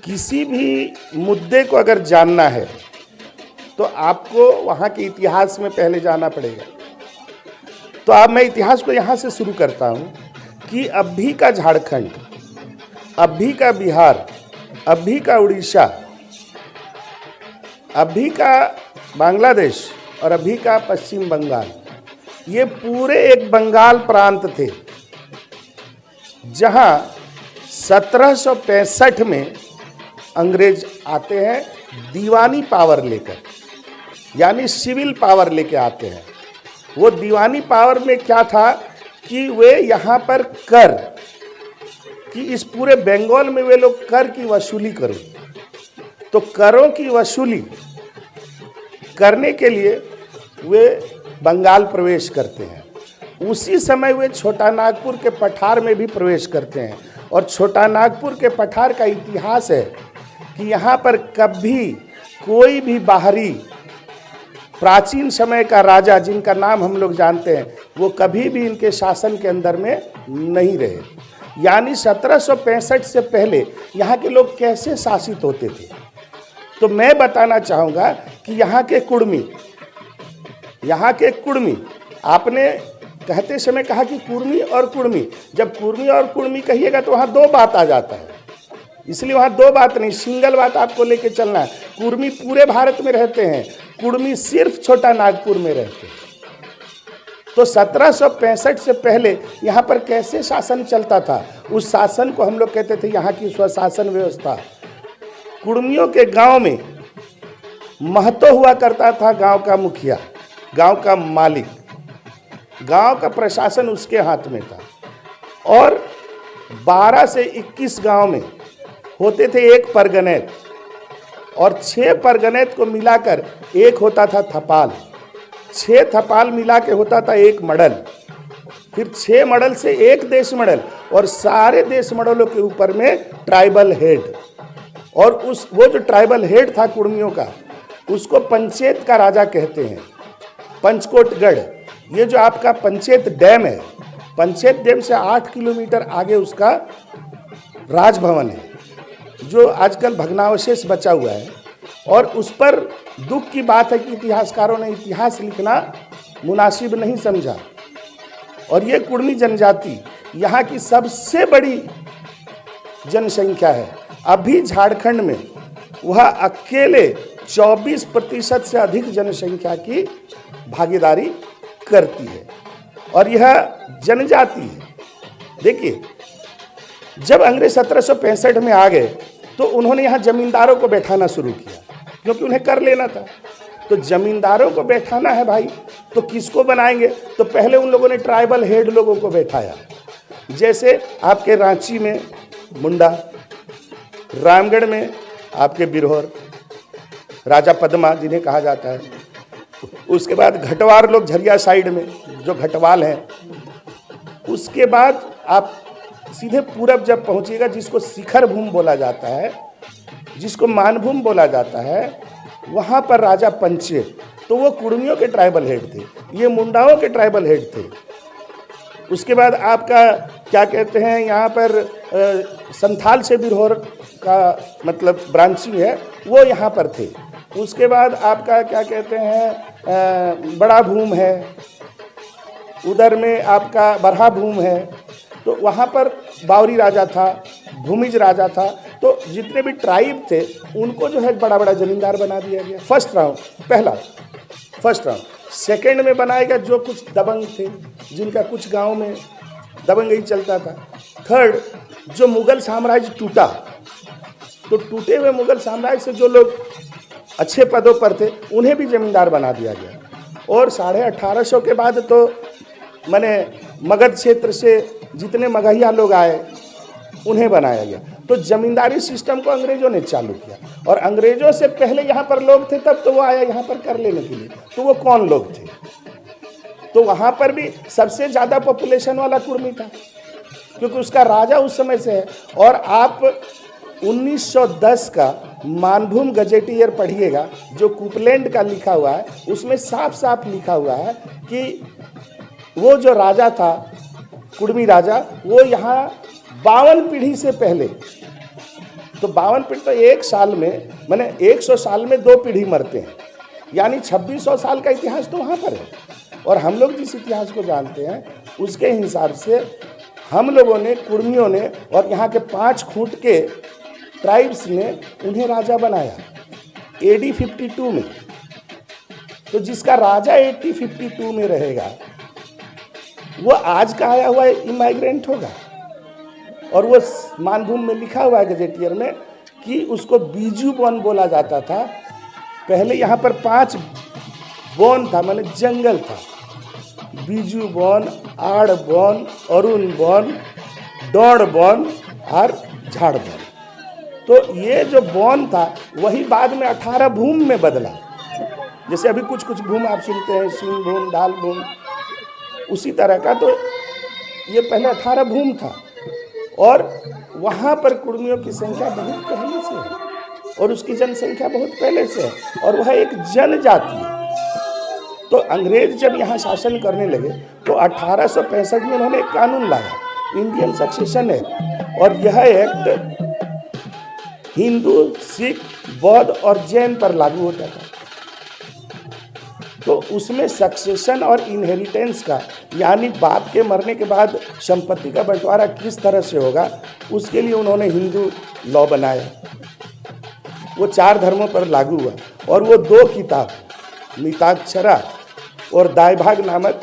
किसी भी मुद्दे को अगर जानना है तो आपको वहाँ के इतिहास में पहले जाना पड़ेगा। तो अब मैं इतिहास को यहाँ से शुरू करता हूँ कि अभी का झारखंड, अभी का बिहार, अभी का उड़ीसा, अभी का बांग्लादेश और अभी का पश्चिम बंगाल, ये पूरे एक बंगाल प्रांत थे जहाँ 1765 में अंग्रेज आते हैं दीवानी पावर लेकर, यानी सिविल पावर लेके आते हैं। वो दीवानी पावर में क्या था कि वे यहाँ पर कर कि इस पूरे बंगाल में वे लोग कर की वसूली करें। तो करों की वसूली करने के लिए वे बंगाल प्रवेश करते हैं। उसी समय वे छोटा नागपुर के पठार में भी प्रवेश करते हैं। और छोटा नागपुर के पठार का इतिहास है कि यहाँ पर कभी कोई भी बाहरी प्राचीन समय का राजा जिनका नाम हम लोग जानते हैं वो कभी भी इनके शासन के अंदर में नहीं रहे। यानी 1765 से पहले यहाँ के लोग कैसे शासित होते थे। तो मैं बताना चाहूँगा कि यहाँ के कुर्मी, आपने कहते समय कहा कि कुर्मी और कुर्मी, जब कुर्मी और कुर्मी कहिएगा तो वहाँ दो बात आ जाता है, इसलिए वहाँ दो बात नहीं, सिंगल बात आपको लेके चलना है। कुर्मी पूरे भारत में रहते हैं, कुर्मी सिर्फ छोटा नागपुर में रहते हैं। तो 1765 से पहले यहाँ पर कैसे शासन चलता था, उस शासन को हम लोग कहते थे यहाँ की स्वशासन व्यवस्था। कुर्मियों के गांव में महतो हुआ करता था, गांव का मुखिया, गांव का मालिक, गांव का प्रशासन उसके हाथ में था। और 12 से 21 गांव में होते थे एक परगनेत, और 6 परगनेत को मिलाकर एक होता था थपाल, 6 थपाल मिला के होता था एक मडल, फिर 6 मडल से एक देश मडल, और सारे देश मडलों के ऊपर में ट्राइबल हेड। और वो जो ट्राइबल हेड था कुर्मियों का, उसको पंचेत का राजा कहते हैं। पंचकोटगढ़, ये जो आपका पंचेत डैम है, पंचेत डैम से 8 किलोमीटर आगे उसका राजभवन है, जो आजकल भग्नावशेष बचा हुआ है। और उस पर दुख की बात है कि इतिहासकारों ने इतिहास लिखना मुनासिब नहीं समझा। और ये कुर्मी जनजाति यहाँ की सबसे बड़ी जनसंख्या है। अभी झारखंड में वह अकेले 24% से अधिक जनसंख्या की भागीदारी करती है, और यह जनजाति है। देखिए, जब अंग्रेज 1765 में आ गए तो उन्होंने यहाँ जमींदारों को बैठाना शुरू किया, क्योंकि उन्हें कर लेना था। तो जमींदारों को बैठाना है भाई, तो किसको बनाएंगे? तो पहले उन लोगों ने ट्राइबल हेड लोगों को बैठाया। जैसे आपके रांची में मुंडा, रामगढ़ में आपके बिरहोर, राजा पद्मा जिन्हें कहा जाता है, उसके बाद घटवार लोग झरिया साइड में जो घटवाल हैं, उसके बाद आप सीधे पूरब जब पहुंचिएगा, जिसको शिखर भूमि बोला जाता है, जिसको मानभूमि बोला जाता है, वहाँ पर राजा पंचेत, तो वो कुर्मियों के ट्राइबल हेड थे, ये मुंडाओं के ट्राइबल हेड थे। उसके बाद आपका क्या कहते हैं, यहाँ पर संथाल से बिरहोर का मतलब ब्रांचिंग है, वो यहाँ पर थे। उसके बाद आपका क्या कहते हैं, बड़ा भूम है, उधर में आपका बरहा भूम है, तो वहाँ पर बावरी राजा था, भूमिज राजा था। तो जितने भी ट्राइब थे उनको जो है बड़ा बड़ा जमींदार बना दिया गया। First round. सेकंड में बनाएगा जो कुछ दबंग थे, जिनका कुछ गांव में दबंग ही चलता था। थर्ड, जो मुगल साम्राज्य टूटा, तो टूटे हुए मुगल साम्राज्य से जो लोग अच्छे पदों पर थे उन्हें भी जमींदार बना दिया गया। और 1850 के बाद तो माने मगध क्षेत्र से जितने मगहिया लोग आए उन्हें बनाया गया। तो जमींदारी सिस्टम को अंग्रेजों ने चालू किया, और अंग्रेजों से पहले यहाँ पर लोग थे, तब तो वो आया यहाँ पर कर लेने के लिए। तो वो कौन लोग थे? तो वहाँ पर भी सबसे ज़्यादा पॉपुलेशन वाला कुर्मी था, क्योंकि उसका राजा उस समय से है। और आप 1910 का मानभूम गजेटियर पढ़िएगा, जो कुपलैंड का लिखा हुआ है, उसमें साफ साफ लिखा हुआ है कि वो जो राजा था, कुर्मी राजा, वो यहाँ 52 पीढ़ी से पहले तो 52 पीढ़ी तो एक साल में, मैंने 100 साल में 2 पीढ़ी मरते हैं, यानी 2600 साल का इतिहास तो वहाँ पर है। और हम लोग जिस इतिहास को जानते हैं उसके हिसाब से हम लोगों ने, कुर्मियों ने और यहाँ के 5 खूंट के ट्राइब्स ने उन्हें राजा बनाया AD 52 में। तो जिसका राजा AD 52 में रहेगा वो आज का आया हुआ इमाइग्रेंट होगा। और वो मानभूम में लिखा हुआ है गजेटियर में कि उसको बीजू वन बोला जाता था। पहले यहाँ पर 5 वन था, माने जंगल था। बीजू वन, आड़ वन, अरुण वन, दौड़ वन और झाड़ वन। तो ये जो वन था वही बाद में 18 भूम में बदला। जैसे अभी कुछ कुछ भूम आप सुनते हैं, सिंह भूम, दाल भूम, उसी तरह का। तो ये पहले 18 भूम था और वहाँ पर कुर्मियों की संख्या बहुत पहले से है और उसकी जनसंख्या बहुत पहले से है और वह एक जनजाति है। तो अंग्रेज जब यहाँ शासन करने लगे तो 1865 में उन्होंने एक कानून लाया, इंडियन सक्सेशन एक्ट। और यह एक्ट हिंदू, सिख, बौद्ध और जैन पर लागू होता था। तो उसमें सक्सेशन और इनहेरिटेंस का, यानी बाप के मरने के बाद संपत्ति का बंटवारा किस तरह से होगा, उसके लिए उन्होंने हिंदू लॉ बनाया। वो 4 धर्मों पर लागू हुआ और वो 2 किताब, मिताक्षरा और दायभाग नामक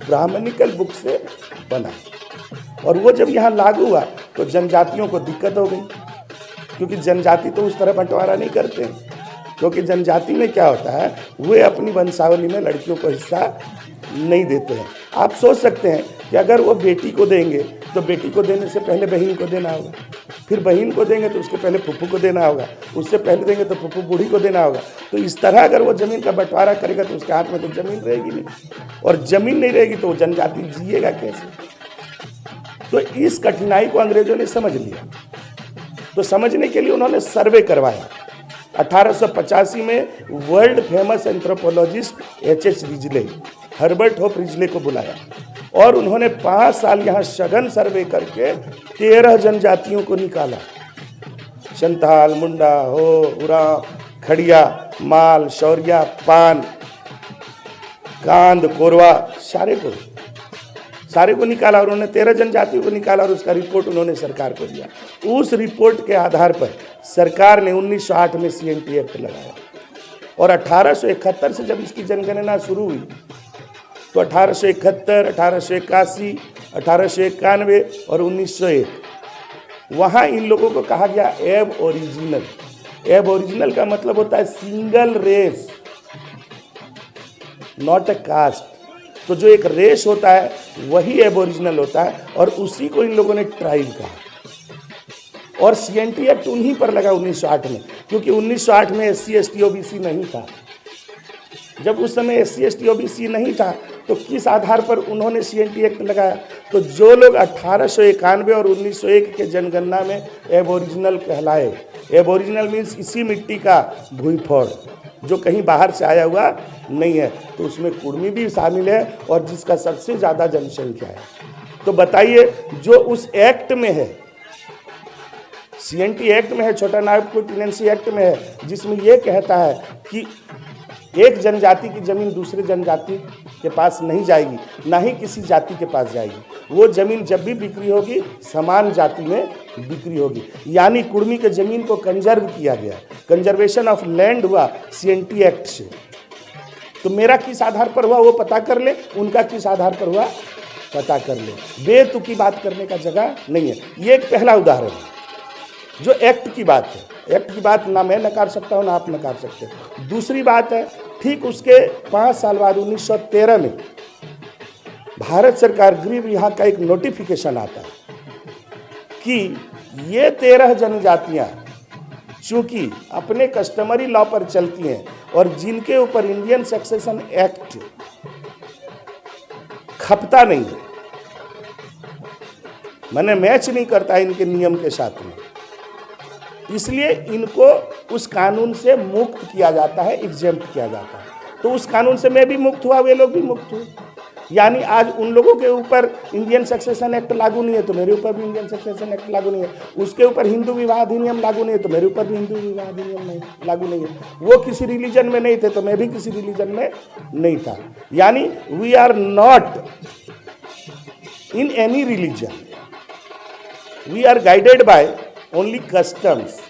ब्राह्मणिकल बुक से बना। और वो जब यहाँ लागू हुआ तो जनजातियों को दिक्कत हो गई, क्योंकि जनजाति तो उस तरह बंटवारा नहीं करते हैं। क्योंकि जनजाति में क्या होता है, वे अपनी वंशावली में लड़कियों को हिस्सा नहीं देते हैं। आप सोच सकते हैं कि अगर वो बेटी को देंगे तो बेटी को देने से पहले बहन को देना होगा, फिर बहन को देंगे तो उसके पहले फूफू को देना होगा, उससे पहले देंगे तो फूफू बूढ़ी को देना होगा। तो इस तरह अगर वो ज़मीन का बंटवारा करेगा तो उसके हाथ में तो ज़मीन रहेगी नहीं, और ज़मीन नहीं रहेगी तो वो जनजाति जिएगा कैसे। तो इस कठिनाई को अंग्रेजों ने समझ लिया। तो समझने के लिए उन्होंने सर्वे करवाया। 1885 में world famous anthropologist H.H. Risley, Herbert hope Risley को बुलाया और उन्होंने 5 साल यहाँ सघन सर्वे करके 13 जनजातियों को निकाला। संथाल, मुंडा, हो, उरांव, खड़िया, माल, शौरिया, पान, कांद, कोरवा, सारे को निकाला। और उन्होंने 13 जनजातियों को निकाला और उसका रिपोर्ट उन्होंने सरकार को दिया। उस रिपोर्ट के आधार पर सरकार ने 1908 में CNT एक्ट लगाया और 1871 से जब इसकी जनगणना शुरू हुई तो 1871, 1881, 1891 और 1901 वहाँ इन लोगों को कहा गया एब ओरिजिनल। एब ओरिजिनल का मतलब होता है single race, not a caste. तो जो एक रेस होता है वही एबोरिजिनल होता है और उसी को इन लोगों ने ट्राइब कहा। और CNT एक्ट उन्हीं पर लगा 1908 में, क्योंकि 1908 में SC ST OBC नहीं था। जब उस समय SC ST OBC नहीं था तो किस आधार पर उन्होंने CNT एक्ट लगाया? तो जो लोग 1891 और 1901 के जनगणना में एबोरिजिनल कहलाए, एबोरिजिनल मीन्स इसी मिट्टी का भूईफोड़ जो कहीं बाहर से आया हुआ नहीं है, तो उसमें कुर्मी भी शामिल है और जिसका सबसे ज़्यादा जनसंख्या है। तो बताइए, जो उस एक्ट में है, CNT एक्ट में है, छोटा नागपुर टेनेंसी एक्ट में है, जिसमें यह कहता है कि एक जनजाति की ज़मीन दूसरे जनजाति के पास नहीं जाएगी, ना ही किसी जाति के पास जाएगी। वो ज़मीन जब भी बिक्री होगी समान जाति में बिक्री होगी। यानी कुर्मी के ज़मीन को कंजर्व किया गया, कंजर्वेशन ऑफ लैंड हुआ CNT एक्ट से। तो मेरा किस आधार पर हुआ वो पता कर ले, उनका किस आधार पर हुआ पता कर ले। बेतुकी बात करने का जगह नहीं है। ये एक पहला उदाहरण है जो एक्ट की बात है। एक्ट की बात ना मैं नकार सकता हूँ ना आप नकार सकते हो। दूसरी बात है, ठीक उसके 5 साल बाद 1913 में भारत सरकार गृह विभाग का एक नोटिफिकेशन आता है कि ये 13 जनजातियां चूंकि अपने कस्टमरी लॉ पर चलती हैं और जिनके ऊपर इंडियन सक्सेशन एक्ट खपता नहीं है, मैंने मैच नहीं करता है इनके नियम के साथ में, इसलिए इनको उस कानून से मुक्त किया जाता है, एग्जेम्प्ट किया जाता है। तो उस कानून से मैं भी मुक्त हुआ, वे लोग भी मुक्त हुए। यानी आज उन लोगों के ऊपर इंडियन सक्सेशन एक्ट लागू नहीं है तो मेरे ऊपर भी इंडियन सक्सेशन एक्ट लागू नहीं है, उसके ऊपर हिंदू विवाह अधिनियम लागू नहीं है तो मेरे ऊपर भी हिंदू विवाह अधिनियम नहीं लागू नहीं है। वो किसी रिलीजन में नहीं थे तो मैं भी किसी रिलीजन में नहीं था। यानी we are not in any religion, we are guided by only customs.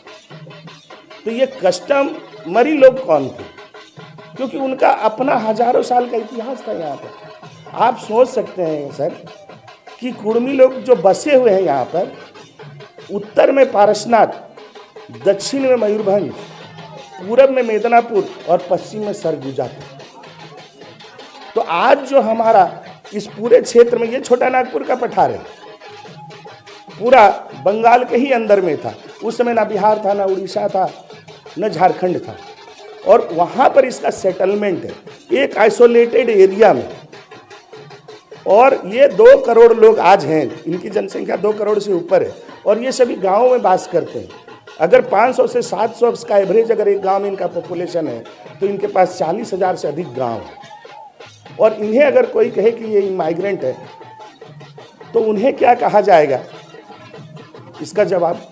तो ये कस्टमरी लोग कौन थे? क्योंकि उनका अपना हजारों साल का इतिहास था यहाँ पर। आप सोच सकते हैं सर कि कुर्मी लोग जो बसे हुए हैं यहाँ पर, उत्तर में पारसनाथ, दक्षिण में मयूरभंज, पूरब में मेदिनीपुर और पश्चिम में सरगुजा था। तो आज जो हमारा इस पूरे क्षेत्र में, ये छोटा नागपुर का पठार है, पूरा बंगाल के ही अंदर में था। उस समय ना बिहार था, ना उड़ीसा था, न झारखंड था, और वहाँ पर इसका सेटलमेंट है एक आइसोलेटेड एरिया में। और ये 2 करोड़ लोग आज हैं, इनकी जनसंख्या 2 करोड़ से ऊपर है, और ये सभी गाँवों में वास करते हैं। अगर 500 से 700 का एवरेज अगर एक गांव में इनका पॉपुलेशन है तो इनके पास 40,000 से अधिक गांव है। और इन्हें अगर कोई कहे कि ये माइग्रेंट है तो उन्हें क्या कहा जाएगा, इसका जवाब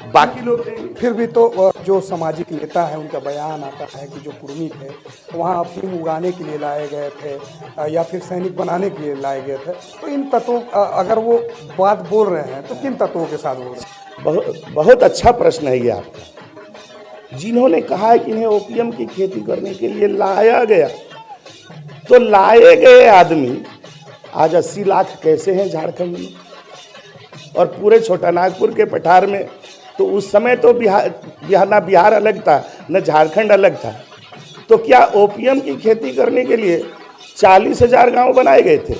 बाकी लोग देंगे। फिर भी तो जो सामाजिक नेता है उनका बयान आता है कि जो कुर्मी थे वहाँ अफीम उगाने के लिए लाए गए थे या फिर सैनिक बनाने के लिए लाए गए थे। तो इन तत्वों, अगर वो बात बोल रहे हैं तो किन तत्वों के साथ बोल रहे हैं? बहुत अच्छा प्रश्न है ये आपका। जिन्होंने कहा है कि इन्हें ओपीएम की खेती करने के लिए लाया गया, तो लाए गए आदमी आज 80 लाख कैसे हैं झारखंड में, और पूरे छोटा नागपुर के पठार में। तो उस समय तो बिहार अलग था, न झारखंड अलग था। तो क्या ओपीएम की खेती करने के लिए 40,000 गांव बनाए गए थे?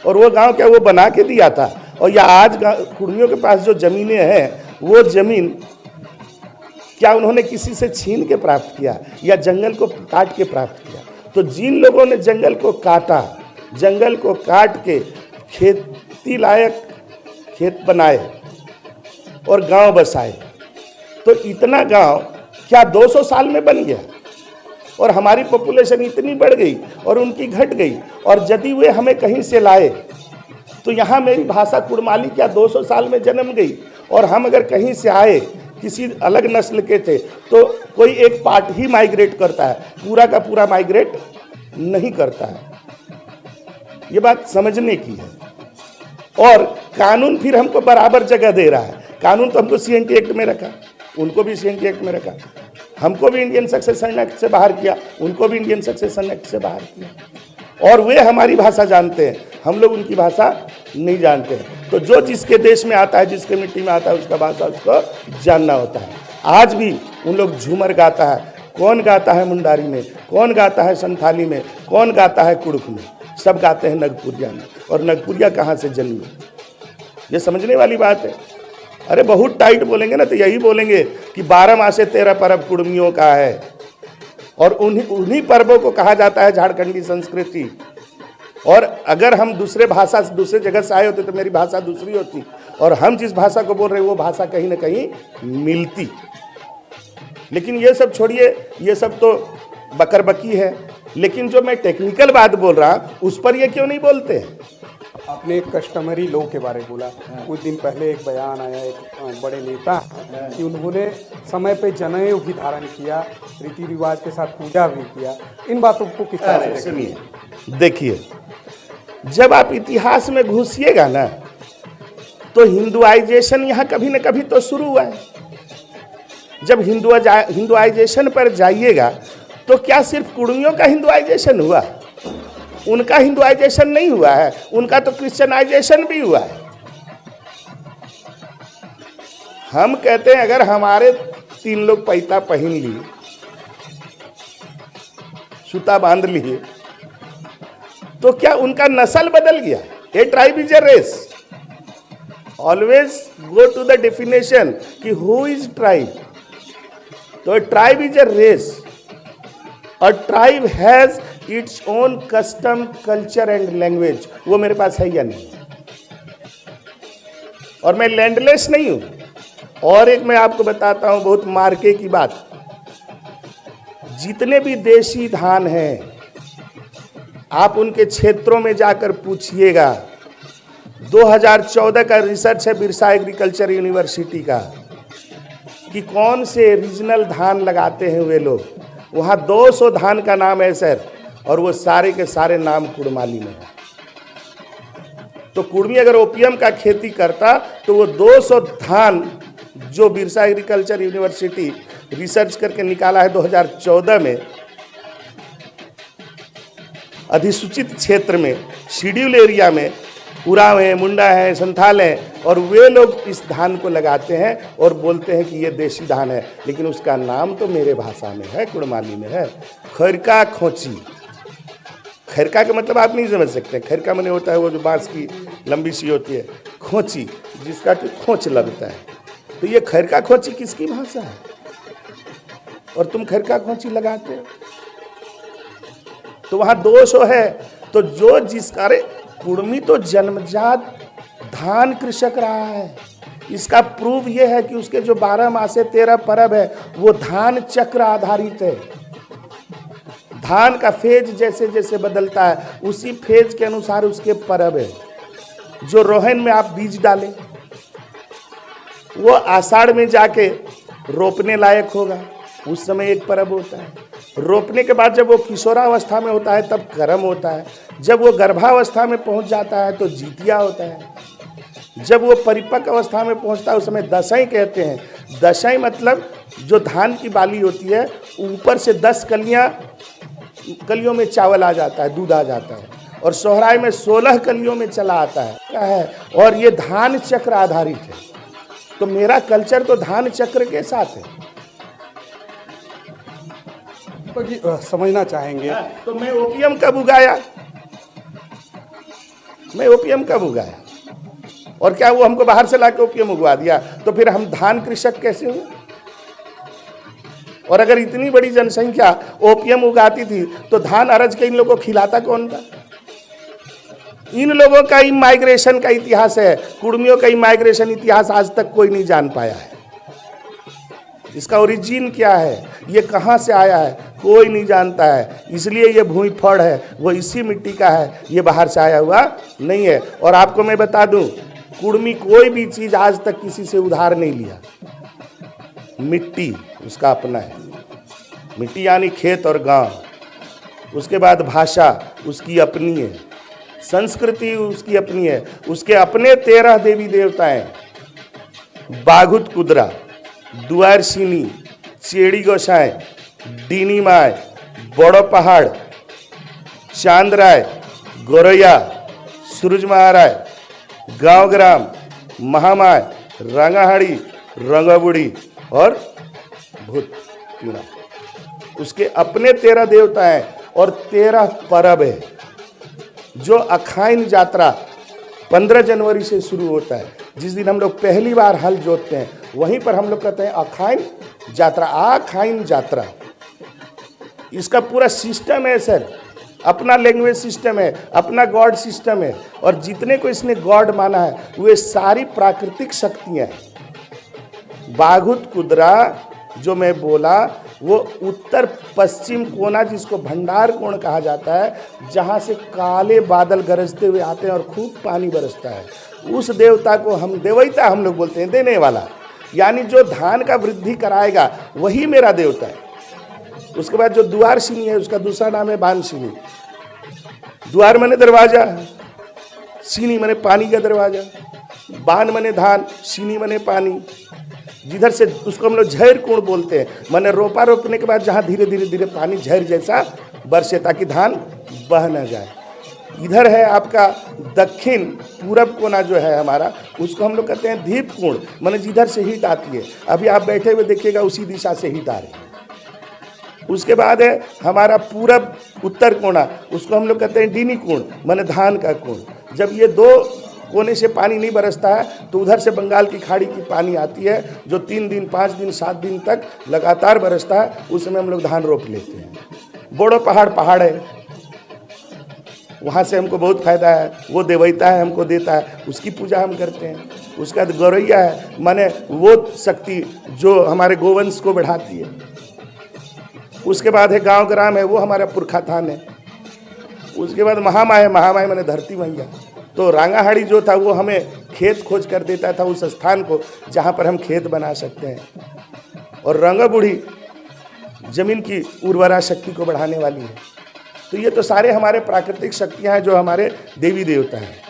और वो गांव क्या वो बना के दिया था? और या आज कुर्मियों के पास जो जमीनें हैं, वो जमीन क्या उन्होंने किसी से छीन के प्राप्त किया या जंगल को काट के प्राप्त किया? तो जिन लोगों ने जंगल को काटा, जंगल को काट के खेती लायक खेत बनाए और गांव बसाए, तो इतना गांव क्या 200 साल में बन गया? और हमारी पॉपुलेशन इतनी बढ़ गई और उनकी घट गई। और यदि वे हमें कहीं से लाए तो यहाँ मेरी भाषा कुड़माली क्या 200 साल में जन्म गई? और हम अगर कहीं से आए, किसी अलग नस्ल के थे, तो कोई एक पार्ट ही माइग्रेट करता है, पूरा का पूरा माइग्रेट नहीं करता है। ये बात समझने की है। और कानून फिर हमको बराबर जगह दे रहा है। कानून तो हमको सीएनटी एक्ट में रखा, उनको भी सीएनटी एक्ट में रखा, हमको भी इंडियन सक्सेशन एक्ट से बाहर किया, उनको भी इंडियन सक्सेशन एक्ट से बाहर किया। और वे हमारी भाषा जानते हैं, हम लोग उनकी भाषा नहीं जानते हैं। तो जो जिसके देश में आता है, जिसके मिट्टी में आता है, उसका भाषा उसको जानना होता है। आज भी उन लोग झूमर गाता है, कौन गाता है मुंडारी में, कौन गाता है संथाली में, कौन गाता है कुड़ुक में, सब गाते हैं नगपुरिया में। और नगपुरिया कहाँ से जन्मी, ये समझने वाली बात है। अरे बहुत टाइट बोलेंगे ना तो यही बोलेंगे कि 12 मासे 13 पर्व कुर्मियों का है, और उन्हीं पर्वों को कहा जाता है झारखंडी संस्कृति। और अगर हम दूसरे भाषा से, दूसरे जगह से आए होते तो मेरी भाषा दूसरी होती, और हम जिस भाषा को बोल रहे हैं वो भाषा कहीं ना कहीं मिलती। लेकिन ये सब छोड़िए, ये सब तो बकरबकी है। लेकिन जो मैं टेक्निकल बात बोल रहा उस पर ये क्यों नहीं बोलते हैं? आपने कस्टमरी लॉ के बारे में बोला। कुछ दिन पहले एक बयान आया एक बड़े नेता कि उन्होंने समय पे जनेऊ भी धारण किया, रीति रिवाज के साथ पूजा भी किया। इन बातों को किस तरह से सुनिए, देखिए, जब आप इतिहास में घुसिएगा ना तो हिंदुआइजेशन यहाँ कभी न कभी तो शुरू हुआ है। जब हिंदुआइजेशन पर जाइएगा तो क्या सिर्फ कुर्मियों का हिंदुआइजेशन हुआ? उनका हिंदुआइजेशन नहीं हुआ है, उनका तो क्रिश्चियनाइजेशन भी हुआ है। हम कहते हैं अगर हमारे 3 लोग पैता पहन लिए, सूता बांध लिए, तो क्या उनका नस्ल बदल गया? A tribe is a race. Always go to the definition कि हु इज ट्राइब। तो tribe is a race. A tribe has its own custom, culture and language। वो मेरे पास है या नहीं? और मैं लैंडलेस नहीं हूं। और एक मैं आपको बताता हूं बहुत मार्के की बात। जितने भी देशी धान हैं आप उनके क्षेत्रों में जाकर पूछिएगा। 2014 का रिसर्च है बिरसा एग्रीकल्चर यूनिवर्सिटी का कि कौन से रीजनल धान लगाते हैं वे लोग। वहाँ 200 धान का नाम है सर, और वो सारे के सारे नाम कुड़माली में है। तो कुर्मी अगर ओपीएम का खेती करता तो वो 200 धान जो बिरसा एग्रीकल्चर यूनिवर्सिटी रिसर्च करके निकाला है 2014 में, अधिसूचित क्षेत्र में, शेड्यूल एरिया में, उरांव है, मुंडा है, संथाल है, और वे लोग इस धान को लगाते हैं और बोलते हैं कि ये देसी धान है, लेकिन उसका नाम तो मेरे भाषा में है, कुड़माली में है, खैरका खोची। खैरका का मतलब आप नहीं समझ सकते। खैरका माने होता है वो जो बांस की लंबी सी होती है, खोची जिसका कि खोच लगता है। तो ये खैरका खोची किसकी भाषा है? और तुम खैरका खोची लगाते हो। तो वहां दोष है। तो जो जिसका, अरे कुर्मी तो जन्मजात धान कृषक रहा है। इसका प्रूफ ये है कि उसके जो 12 मासे 13 परब है वो धान चक्र आधारित है। धान का फेज जैसे जैसे बदलता है उसी फेज के अनुसार उसके परब है। जो रोहन में आप बीज डालें वो आषाढ़ में जाके रोपने लायक होगा, उस समय एक परब होता है। रोपने के बाद जब वो किशोरावस्था में होता है तब करम होता है। जब वो गर्भावस्था में पहुंच जाता है तो जीतिया होता है। जब वो परिपक्व अवस्था में पहुंचता है उस समय दशई कहते हैं। दशई मतलब जो धान की बाली होती है ऊपर से 10 कलियों में चावल आ जाता है, दूध आ जाता है, और सोहराय में 16 कलियों में चला आता है। और ये धान चक्र आधारित है। तो मेरा कल्चर तो धान चक्र के साथ है। तो जी समझना चाहेंगे तो मैं ओपीएम कब उगाया? मैं ओपीएम कब उगाया? और क्या वो हमको बाहर से लाके ओपीएम उगवा दिया? तो फिर हम धान कृषक कैसे हुए? और अगर इतनी बड़ी जनसंख्या ओपीएम उगाती थी तो धान अरज के इन लोगों को खिलाता कौन था? इन लोगों का ही माइग्रेशन का इतिहास है। कुर्मियों का ही माइग्रेशन इतिहास आज तक कोई नहीं जान पाया है। इसका ओरिजिन क्या है, ये कहाँ से आया है, कोई नहीं जानता है। इसलिए ये भूमि फड़ है, वो इसी मिट्टी का है, ये बाहर से आया हुआ नहीं है। और आपको मैं बता दूं, कुर्मी कोई भी चीज़ आज तक किसी से उधार नहीं लिया। मिट्टी उसका अपना है। मिट्टी यानी खेत और गांव। उसके बाद भाषा उसकी अपनी है, संस्कृति उसकी अपनी है, उसके अपने 13 देवी देवता हैं। बाघुत कुदरा, दुआर सीनी, चेड़ी गोसाई, डीनी माय, बड़ो पहाड़, चांदराय, गोरैया, सूरज महाराय, गांव ग्राम, महामाय, रंगाहाड़ी, रंगाबुड़ी और भूत पीड़ा। उसके अपने 13 देवता हैं और 13 परब है। जो अखाइन यात्रा 15 जनवरी से शुरू होता है, जिस दिन हम लोग पहली बार हल जोतते हैं, वहीं पर हम लोग कहते हैं अखाइन यात्रा, आखाइन यात्रा। इसका पूरा सिस्टम है सर, अपना लैंग्वेज सिस्टम है, अपना गॉड सिस्टम है। और जितने को इसने गॉड माना है वे सारी प्राकृतिक शक्तियाँ हैं। बाघुत कुदरा जो मैं बोला वो उत्तर पश्चिम कोना, जिसको भंडार कोण कहा जाता है, जहाँ से काले बादल गरजते हुए आते हैं और खूब पानी बरसता है, उस देवता को हम देवैता हम लोग बोलते हैं, देने वाला। यानी जो धान का वृद्धि कराएगा वही मेरा देवता है। उसके बाद जो दुआर सीनी है उसका दूसरा नाम है बान सीनी। द्वार मने दरवाजा, सीनी मने पानी का दरवाजा, बान मने धान, सीनी मने पानी। जिधर से उसको हम लोग झैर कुंड बोलते हैं, मैंने रोपा रोपने के बाद जहाँ धीरे धीरे धीरे पानी झैर जैसा बरसे ताकि धान बह न जाए। इधर है आपका दक्षिण पूरब कोना जो है हमारा, उसको हम लोग कहते हैं दीप कुंड, मैंने जिधर से हीट आती है। अभी आप बैठे हुए देखिएगा उसी दिशा से हीट आ रही है। उसके बाद है हमारा पूरब उत्तर कोना, उसको हम लोग कहते हैं डीनी कुंड, मैंने धान का कुंड। जब ये दो कोने से पानी नहीं बरसता है तो उधर से बंगाल की खाड़ी की पानी आती है जो 3 दिन 5 दिन 7 दिन तक लगातार बरसता है, उस समय हम लोग धान रोप लेते हैं। बड़ो पहाड़ है, वहाँ से हमको बहुत फायदा है। वो देवैता है, हमको देता है, उसकी पूजा हम करते हैं। उसका गौरैया है, माने वो शक्ति जो हमारे गोवंश को बढ़ाती है। उसके बाद है गांव ग्राम है, वो हमारा पुरखा थान है। उसके बाद महामाया, महामाया मैंने धरती मैया। तो रांगाहाड़ी जो था वो हमें खेत खोज कर देता था उस स्थान को जहाँ पर हम खेत बना सकते हैं। और रंगा बूढ़ी जमीन की उर्वरा शक्ति को बढ़ाने वाली है। तो ये तो सारे हमारे प्राकृतिक शक्तियाँ हैं जो हमारे देवी देवता हैं।